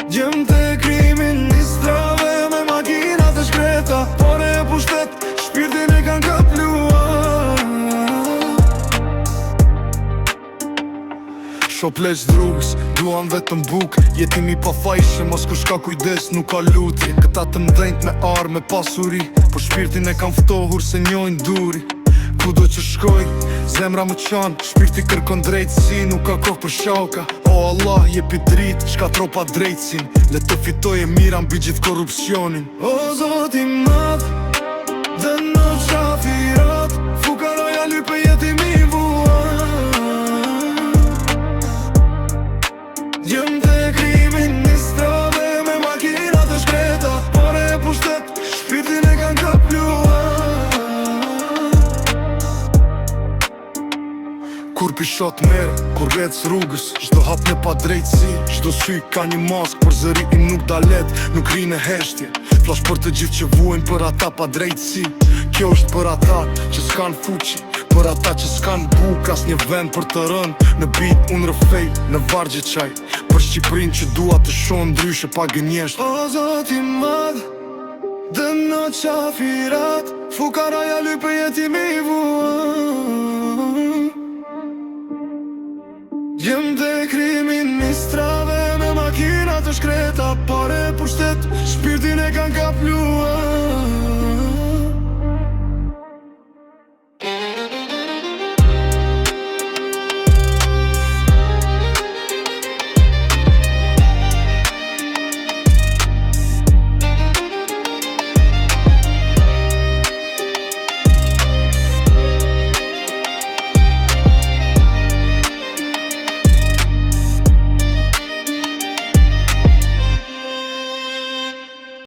Gjem të kriministrave me makinat e shkreta, pare e pushtet, shpirtin e kan kapluar. Shopleq drugës, duan vetëm buk, jetimi pa fajshë, mos kur shka kujdes nuk ka lutje. Këta të mdhenjt me arë me pasuri, po shpirtin e kan ftohur se njojnë duri. Kudo që shkoj, zemra më qanë, shpirti kërkon drejtësi, nuk ka kohë për shauka. O Allah, jepi dritë, shka tropa drejtësin, le të fitoj e mira mbi gjithë korupcionin. O Zoti madh, dhe në qafirat, fukaroja lype jetimi vuan. Gjem të kriministrave me makinat e shkreta, pare e pushtet, shpirtin e kan kapluar. Kur pishat merë, kur rec rrugës, çdo hap në pa drejtësi, çdo sy ka një mask, por zëri im nuk dalet, nuk ri në heshtje. Flash për të gjithë që vuajnë për ata pa drejtësi. Kjo është për ata që s'kan fuqi, për ata që s'kan buk, as një vend për të rënë. Në bit unë rëfej, në vargje qaj, për Shqiprin që dua të shonë ndryshe pa gënjesht. O Zoti madh, dhe në qafirat, fukaraja lype jetimi vuan. Gjem të kriministrave me makinat e shkreta, pare pushtet, shpirtin e kan kapluar.